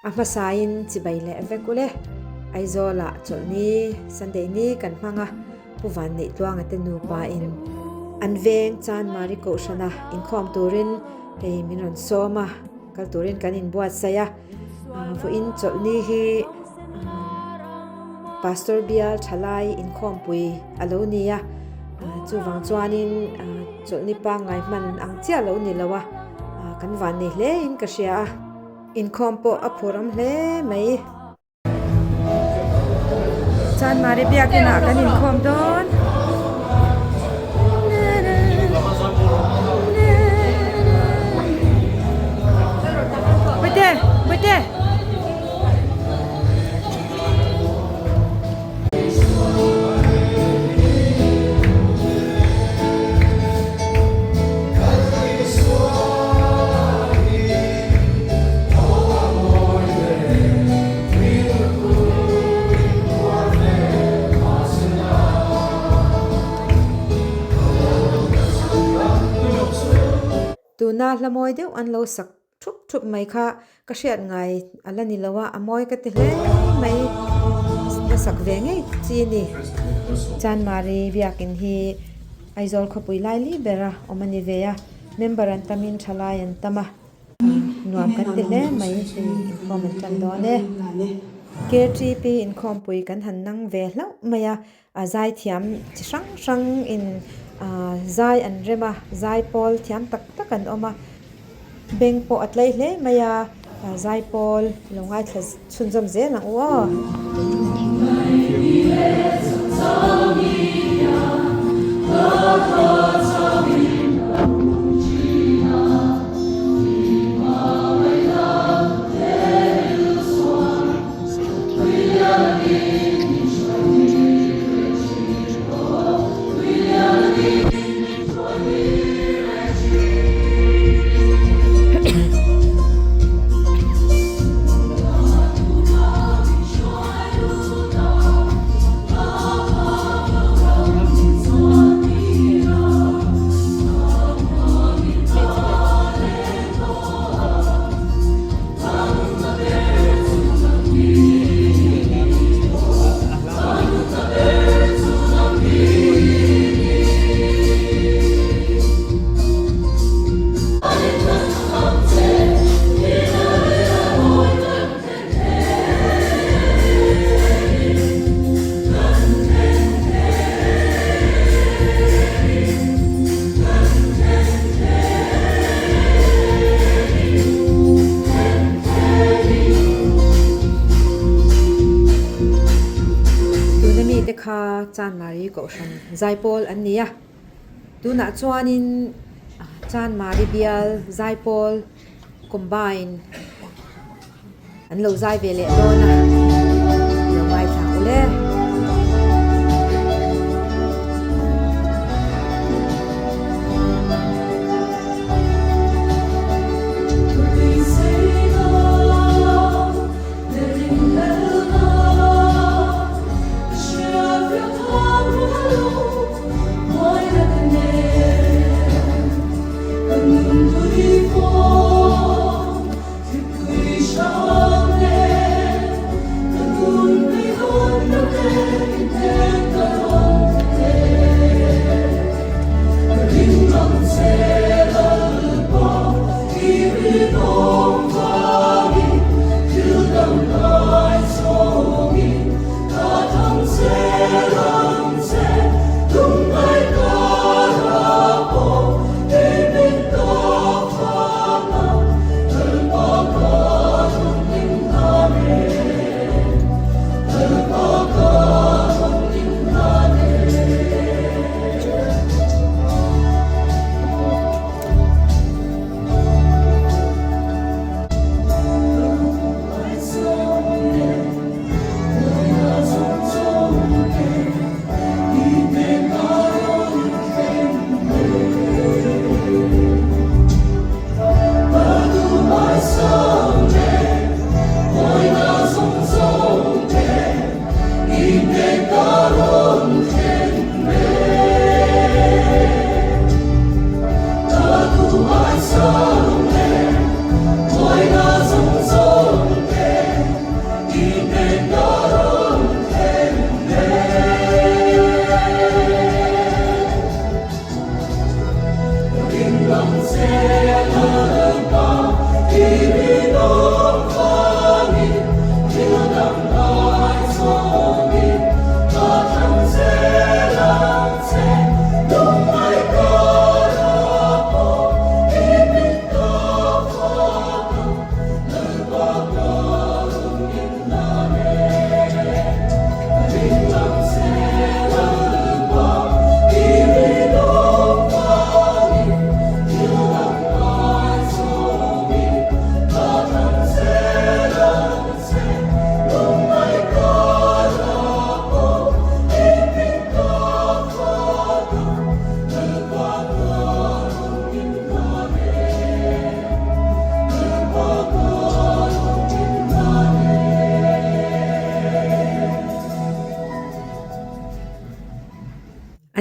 ama sain chibai le vekule aizola cholni Sunday ni kan manga puwan nei tuang atenu pa in anveng Chanmari ko shana in khom turin ei minon soma kal turin kan in buat saya vo in cholni hi Pastor Bial thalai in khawmpui alonia chuwang chuanin cholni pa ngai man ang chia lo ni lawa kan van nei hle in ka sia in khawmpo a phuram hle mai Chanmari Bial kina kan in khawm don Bete tuna hlamoi deuh an lo sak thup mai kha ka hriat ngai alani lawa amoi ka ti hle mai na sak ve ngei chi ni Chanmari biakin hi aizol khopui lai li bera omani veya member an tamin thalai an tama nuam kan ti hle mai comment kan do ne KTP in khawmpui kan han nang ve hlau maya azai thiam chi sang in zai an rema zai pol thiam tak an oma beng po atlai hle maya zai pol longai thlas chunjam ze lang wa Chanmari ko shan zaipol ania tuna chuanin Chanmari Bial zaipol combine an lo zai ve le dona lo mai tha ule Hãy subscribe cho kênh Ghiền Mì Gõ để không bỏ lỡ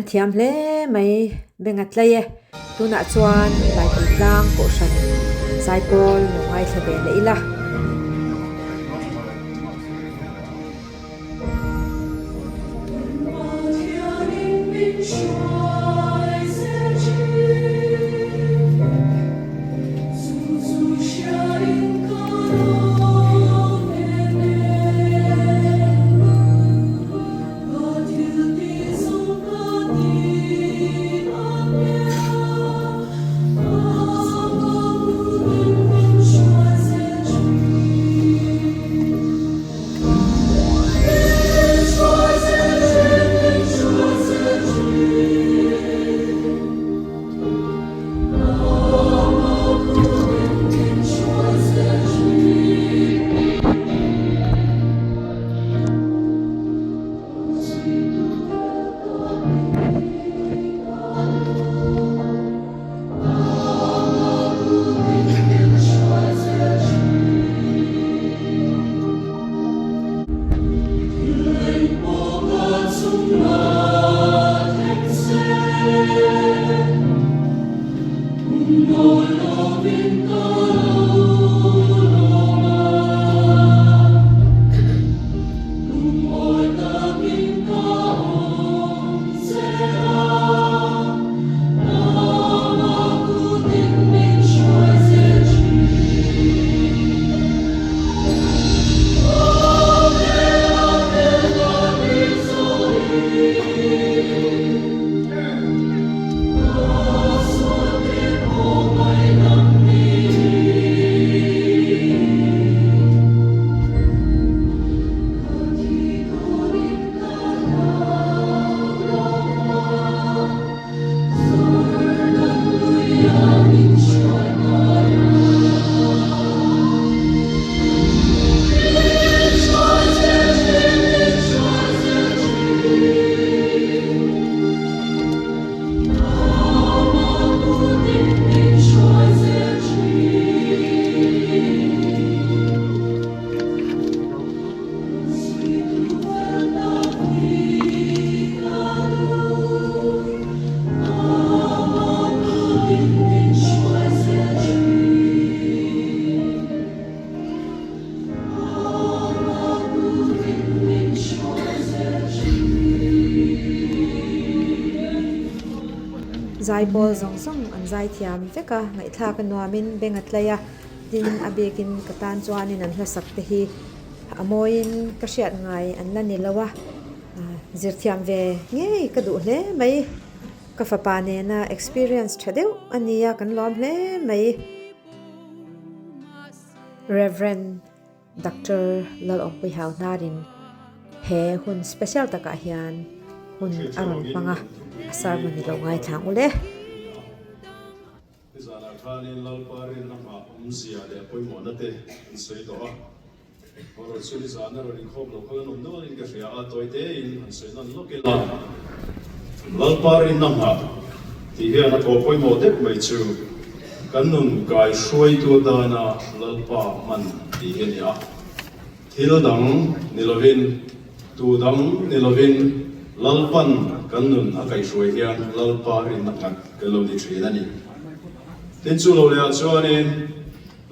an thiam hle mai bengat lai e tuna chuan lai tlang ko shan cycle no ngai thave leila zai bol zong zong an zai thiam veka ngai thla kan nuamin bengat laya tin abekin katan chuanin an hlasak te hi amoin ka hriat ngai an la ni lawa zir thiam ve ngei ka du hle mai ka fa pa ne na experience thadeu ania kan lom hle mai Reverend Dr. Lalong Pui Hau Narin he hun special taka hian hun aron panga asar mani lo ngai thang ule zana khanin lalparin na ma umzia le poi monate sei to oro suli zana ro ring khom lo khan nom no ring ka ria a toite in sei nan lokela lalparin na ma ti he na ko poi mo te mai chu kanun kai shoi tu dana lalpa man ti he nia thil dang nilovin tu dang nilovin lalpan kanun akai shoi hian lalparin na kan kelo ni thina ni tin chu lo le chuanin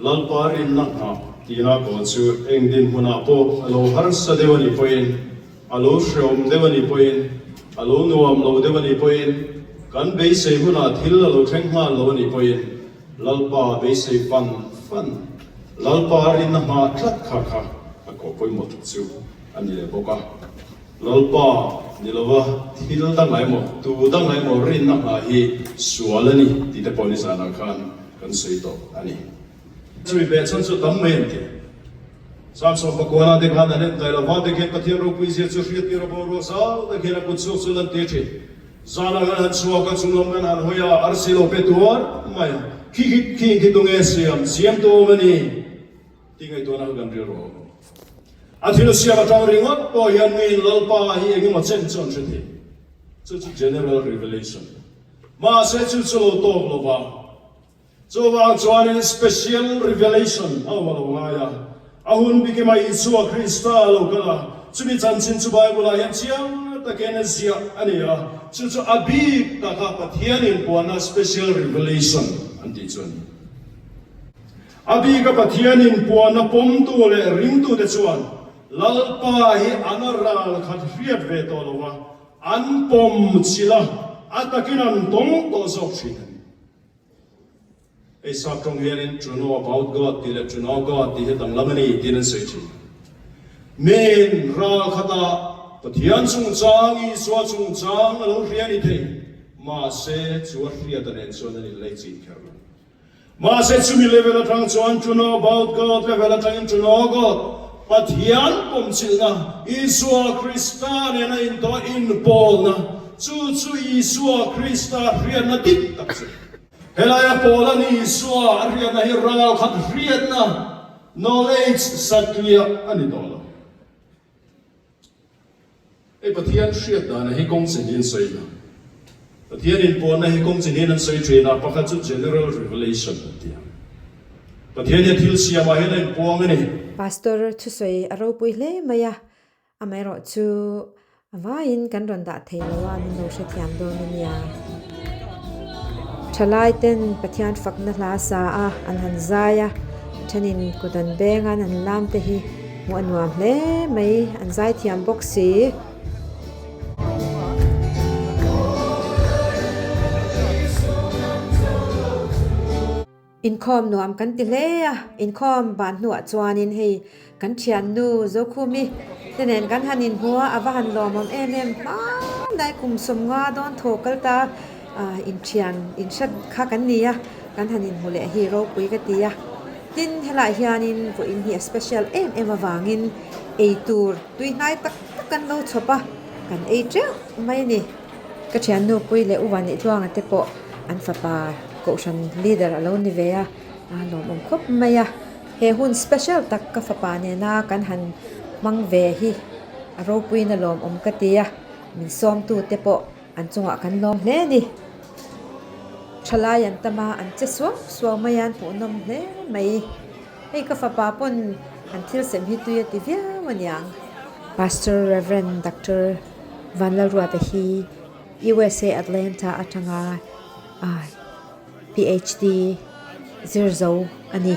lalparin na ha tina ko chu engdin huna po alo har sa dewani poin alo shom dewani poin alo nuam lo dewani poin kan be sei huna thil lo theng ma lo ni poin lalpa be sei pan lalparin na ma tlat kha kha ko poi mo chu ani le boka lalpa nilawa thil dang lai mo tu dang lai mo rin na ha hi sualani ti te poni sana khan kan sei to ani chui be chan chu tam men ti sam so ko na de khan ne dai la va de ke pathia ro pui se chu riat ro bo ro sa de ke la put chu lan te thi zana ga han chu ka chu nom men han hoya arsilo pe tuar mai ki dong e siam to mani ti ngai to na gan ri ro Athilo siya batang ringot po yan min lalpa hi engin matsen chon chiti. Chu general revelation. Ma se chu chulo to lo ba. Chu ba chuan special revelation aw lo ya. Ahun bike mai Isua Krista lo kala. Chu mi chan chin chu Bible yan chiang ta ken sia ania. chu abi ta kha pathian in pona special revelation anti chuan abi ka pathian in pona pom tu le ring tu te chuan lalpa hi anaral khat riat ve to lowa an pom chila atakin an tong to zok thin ei sa trong hian to know about God to know God ti hetang lamani tin an sei thi men ra khata pathian chung chang I swa chung chang lo rian I the ma se chuar riat an en chuan ani lei chin kher ma se chumi level atang chuan to know about God level atang to know God pathian pom chilna Isua Krista ne na in to in pol na chu Isua Krista rian na tik tak se helaya pola ni Isua rian na hi ral khat rian na knowledge satya ani dola ei pathian hriat dana hi kong chen in soina pathian in pon na hi kong chen in an soi trina pakha chu general revelation tia pathian ya thil siama he in pong ani pastor chu soi aro pui hle maya amero chu avain kan ron da theilowa min no she thiam do ni ya thalai ten pathian fakna hla sa a an han zaya thanin kudan benga an lam te hi mo anuam hle mai an zai thiam box si income nuam kan ti hle a income ban nu chuanin hei kan thian nu zo khumi tenen kan hanin huwa awahan lomam em ma dai kum somnga don thokal ta in thian in shat kha kan nia kan hanin hole hero pui ka tia tin hela hianin vo in hi special em awangin ei tur tui nai tak kan lo chopa kan ei che mai ni ka thian nu pui le uwani chuang ate po an fapa ko shan leader alo ni ve a lom om khop maya he hun special tak ka fapa ne na kan han mang ve hi aro pui na lom om ka tia min som tu te po an chunga kan lom hle ni thalayan tama an che suam mayan pu nom hle mai hei ka fapa pon an thil sem hi tu ya ti via wanyang pastor reverend dr van la rua hi USA Atlanta atanga PhD zirzo ani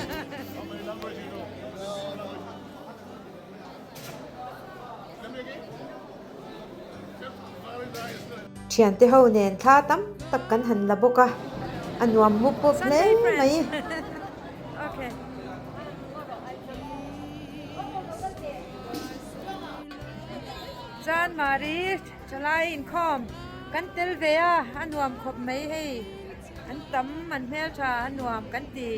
thian te ho nen thla tam tak kan han la boka anuam mu pop le mai Okay. Chanmari Chalai in com kan tel vea anuam khop mai hei an tam man mel cha anuam kan ti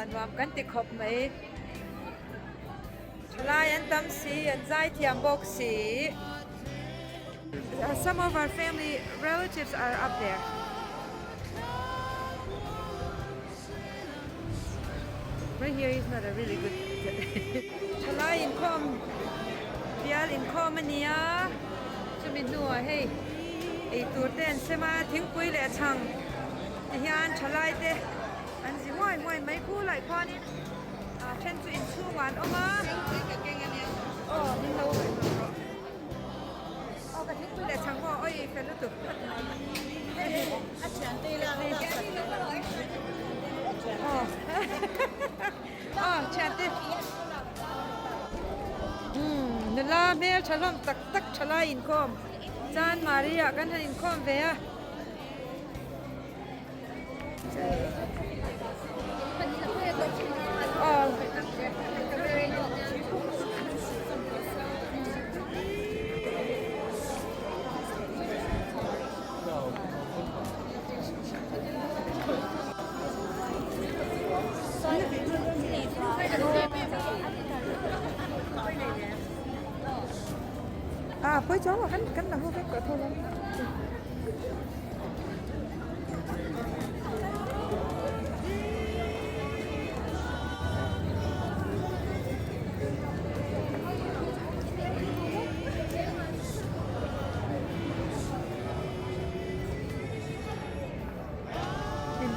anuam kan ti khop mai Chalai an tam si an zai thiam bok si some of our family relatives are up there. Right here is not a really good Chalai income Bial income ania Chumit nuwa hey ei tur ten sema thing pui le chang ti hian Chalai te an zi moi mai khu lai khon in chen chu in chu wan oma oh min lo oh ka thing pui le chang mo oi fel tu a chen ti la chate nala mel chalom tak chala income Chanmari kan han income ve a poi cháu mà cắn là hô cái cỡ thôi lắm.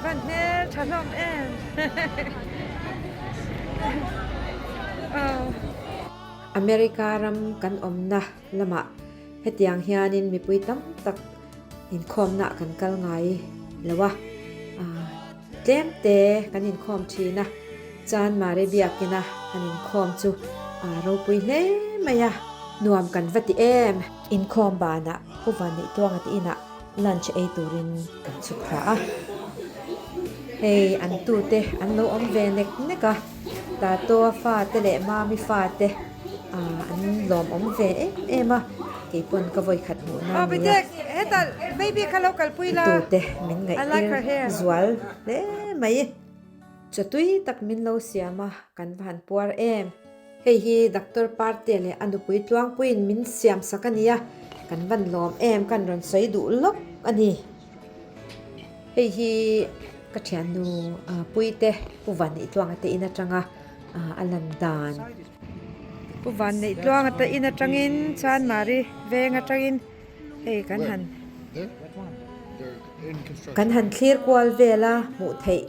Van Hel, Va Nuam Em. America ram kan omna lama hetiang hianin mipui tam tak in khom na kan kal ngai lawa tlem te kan in khom thina Chanmari biakina kan in khom chu ro pui hle maya nuam kan vati em in khom bana huwani tuang ati ina lunch ei turin kan chukha a hey an tu te an lo om ve nek neka ta to fa te le ma mi fa te an lom om ve ema ke pon ka voi khat mu na Oh, mi bitek, heta baby ka local pui la. tu te min ngai I like her hair. zual le mai chatui tak min lo siama kan van puar em hei hi doctor parte le anu pui tuang puin min siam sakania kan van lom em kan ron sei du lok ani hei hi ka thian nu pui te puwan i tuang ate ina tanga alan dan Puwan nei tluang ata ina tangin Chanmari venga tangin hey kan han They're in construction. kan han clear kwal vela mu thei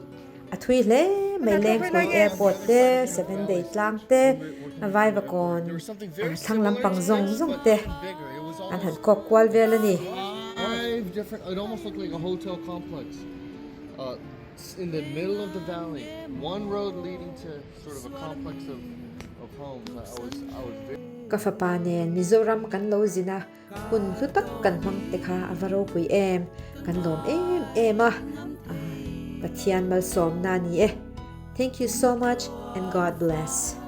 a thui hle mai leng pui airport te 7 day tlang te avai va kon There was something very thang similar lampang to zong this, zong but te bigger. It was an han almost kok kwal vela ni 5 different. It almost looked like a hotel complex. In the middle of the valley, one road leading to sort of a complex of homes. I was very. kafapanen Mizoram kan lo zina kun hlutak kan hmang te kha avaro pui em kan lom em ema pathian mal som na ni thank you so much and God bless.